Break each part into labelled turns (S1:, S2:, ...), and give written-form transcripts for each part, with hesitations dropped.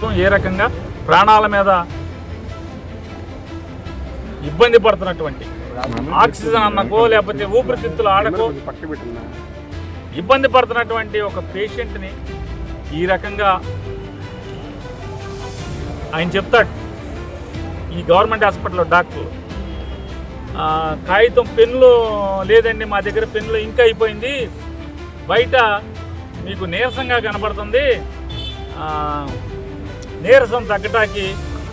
S1: ప్రభుత్వం ఏ రకంగా ప్రాణాల మీద ఇబ్బంది పడుతున్నటువంటి ఆక్సిజన్ అన్నకో లేకపోతే ఊపిరితిత్తులు ఆడకో ఇబ్బంది పడుతున్నటువంటి ఒక పేషెంట్ని ఈ రకంగా ఆయన చెప్తాడు. ఈ గవర్నమెంట్ హాస్పిటల్లో డాక్టర్లు కాగితం పెన్నులు లేదండి, మా దగ్గర పెన్నులు ఇంకా అయిపోయింది, బయట మీకు నీరసంగా కనబడుతుంది, నీరసం తగ్గటానికి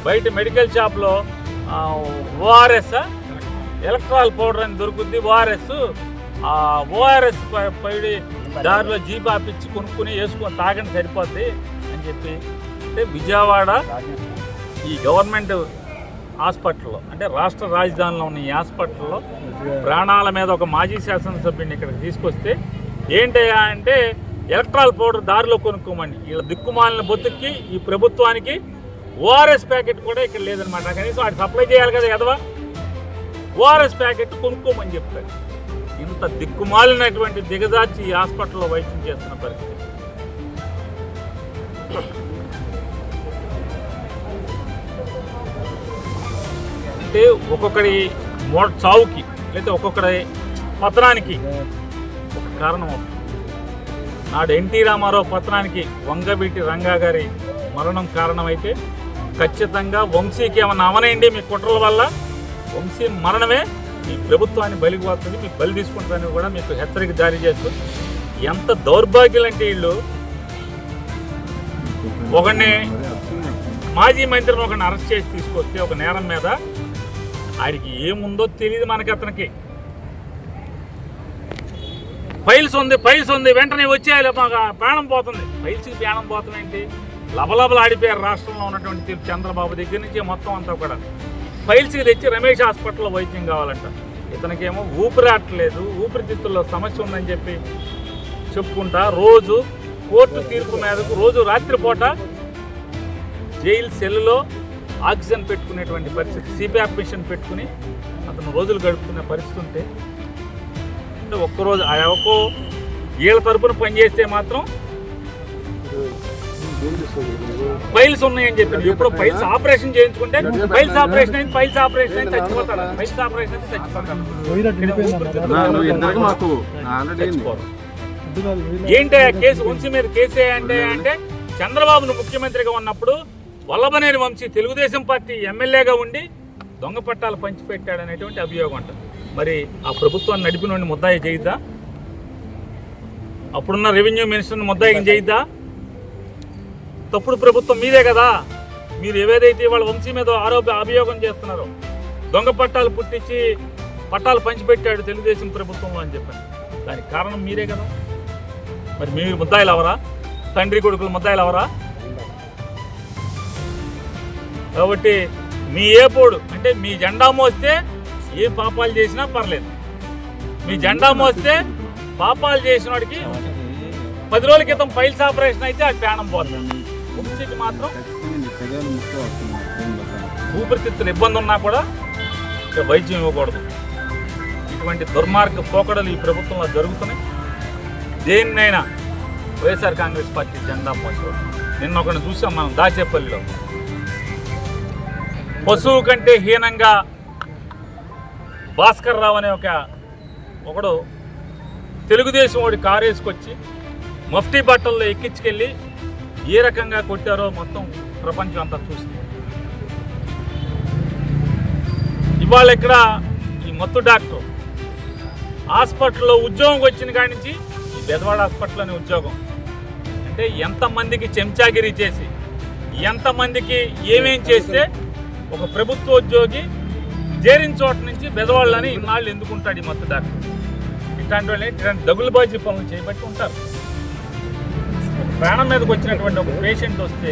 S1: బయట మెడికల్ షాప్లో ఓఆర్ఎస్ ఎలక్ట్రాల్ పౌడర్ అని దొరుకుద్ది, ఓఆర్ఎస్ పైడి దారిలో జీప్ ఆపిచ్చి కొనుక్కుని వేసుకొని తాగండి సరిపోద్ది అని చెప్పి. అంటే విజయవాడ ఈ గవర్నమెంట్ హాస్పిటల్లో అంటే రాష్ట్ర రాజధానిలో ఉన్న ఈ హాస్పిటల్లో ప్రాణాల మీద ఒక మాజీ శాసనసభ్యుడిని ఇక్కడికి తీసుకొస్తే ఏంటయ్యా అంటే ఎలక్ట్రాల్ పౌడర్ దారిలో కొనుక్కోమని. వీళ్ళ దిక్కుమాలిన బొత్తుకి ఈ ప్రభుత్వానికి ఓఆర్ఎస్ ప్యాకెట్ కూడా ఇక్కడ లేదనమాట. కనీసం వాటి సప్లై చేయాలి కదా ఎదవా, ఓఆర్ఎస్ ప్యాకెట్ కొనుక్కోమని చెప్తాడు. ఇంత దిక్కుమాలినటువంటి దిగజార్చి ఈ హాస్పిటల్లో వైద్యం చేస్తున్న పరిస్థితి. అంటే ఒక్కొక్కడి చావుకి లేదా ఒక్కొక్కడి పతనానికి ఒక కారణం అవుతుంది. నాడు ఎన్టీ రామారావు పతనానికి వంగవీటి రంగా గారి మరణం కారణమైతే ఖచ్చితంగా వంశీకి ఏమన్నా అవనండి మీ కుట్రల వల్ల వంశీ మరణమే మీ ప్రభుత్వాన్ని బలికి పోతుంది, మీకు బలి తీసుకుంటారని కూడా మీకు హెచ్చరిక జారీ చేస్తూ, ఎంత దౌర్భాగ్యులంటే వీళ్ళు ఒకడిని మాజీ మంత్రిని ఒకరిని అరెస్ట్ చేసి తీసుకొస్తే ఒక నేరం మీద ఆయనకి ఏముందో తెలియదు మనకి. అతనికి ఫైల్స్ ఉంది వెంటనే వచ్చేయాలి, మాకు ప్రాణం పోతుంది. ఫైల్స్కి ప్రాణం పోతుందేంటి? లబలబలు ఆడిపోయారు రాష్ట్రంలో ఉన్నటువంటి చంద్రబాబు దగ్గర నుంచి మొత్తం అంతా కూడా. ఫైల్స్కి తెచ్చి రమేష్ హాస్పిటల్లో వైద్యం కావాలంట. ఇతనికేమో ఊపిరాట్లేదు, ఊపిరితిత్తుల్లో సమస్య ఉందని చెప్పి చెప్పుకుంటా రోజు కోర్టు తీర్పు మేరకు రోజు రాత్రిపూట జైలు సెల్లులో ఆక్సిజన్ పెట్టుకునేటువంటి పరిస్థితి, సిపిఆర్ మిషన్ పెట్టుకుని అతను రోజులు గడుపుతున్న పరిస్థితి ఉంటే, అంటే ఒక్కరోజు ఒక్కో వీళ్ళ తరపున పనిచేస్తే మాత్రం ఫైల్స్ ఉన్నాయని చెప్పి ఇప్పుడు ఫైల్స్ ఆపరేషన్ చేయించుకుంటే ఫైల్స్ ఆపరేషన్ అయింది చచ్చిపోతాడు. ఫైల్స్ ఆపరేషన్ అయితే చచ్చిపోతాడు. ఏంటి కేసు వంశీ మీద కేసు అంటే చంద్రబాబును ముఖ్యమంత్రిగా ఉన్నప్పుడు వల్లభనేని వంశీ తెలుగుదేశం పార్టీ ఎమ్మెల్యేగా ఉండి దొంగ పట్టాలు పంచిపెట్టాడనేటువంటి అభియోగం అంట. మరి ఆ ప్రభుత్వాన్ని నడిపిన ముద్దాయి చేయిద్దా? అప్పుడున్న రెవెన్యూ మినిస్టర్ని ముద్దాయిని చేయిద్దా? తప్పుడు ప్రభుత్వం మీదే కదా. మీరు ఏవేదైతే వాళ్ళ వంశీ మీద అభియోగం చేస్తున్నారో దొంగ పట్టాలు పుట్టించి పట్టాలు పంచిపెట్టాడు తెలుగుదేశం ప్రభుత్వంలో అని చెప్పాను, దానికి కారణం మీరే కదా. మరి మీరు ముద్దాయిలు అవరా? తండ్రి కొడుకులు ముద్దాయిలు అవరా? కాబట్టి మీ ఏపోడు అంటే మీ జెండా మోస్తే ఏ పాపాలు చేసినా పర్లేదు. మీ జెండా మోస్తే పాపాలు చేసిన వాడికి 10 రోజుల క్రితం ఫైల్స్ ఆపరేషన్ అయితే అది ప్రాణం పోతుంది. వంశీకి మాత్రం ఊపిరితిత్తులు ఇబ్బంది ఉన్నా కూడా వైద్యం ఇవ్వకూడదు. ఇటువంటి దుర్మార్గ పోకడలు ఈ ప్రభుత్వంలో జరుగుతున్నాయి. దేన్నైనా వైఎస్ఆర్ కాంగ్రెస్ పార్టీ జెండా మోసేవాడు. నిన్న ఒకరిని చూసాం మనం దాచేపల్లిలో. పశువు కంటే హీనంగా భాస్కర్ రావు అనే ఒకడు తెలుగుదేశం వాడి కారు వేసుకొచ్చి మఫ్టీ బట్టల్లో ఎక్కించుకెళ్ళి ఏ రకంగా కొట్టారో మొత్తం ప్రపంచం అంతా చూసింది. ఇవాళ ఇక్కడ ఈ మత్తు డాక్టర్ హాస్పిటల్లో ఉద్యోగం వచ్చిన కాడి నుంచి ఈ బెదవాడ హాస్పిటల్లోనే ఉద్యోగం అంటే ఎంతమందికి చెంచాగిరి చేసి ఎంతమందికి ఏమేం చేస్తే ఒక ప్రభుత్వ ఉద్యోగి చేరిన చోట నుంచి బెదవాళ్ళని ఇన్నాళ్ళు ఎందుకుంటాడు ఈ మత్తు డాక్టర్? ఇట్లాంటి వాళ్ళు ఇట్లాంటి దగులుబాజీ పనులు చేయబట్టి ఉంటారు. ప్రాణం మీదకి వచ్చినటువంటి ఒక పేషెంట్ వస్తే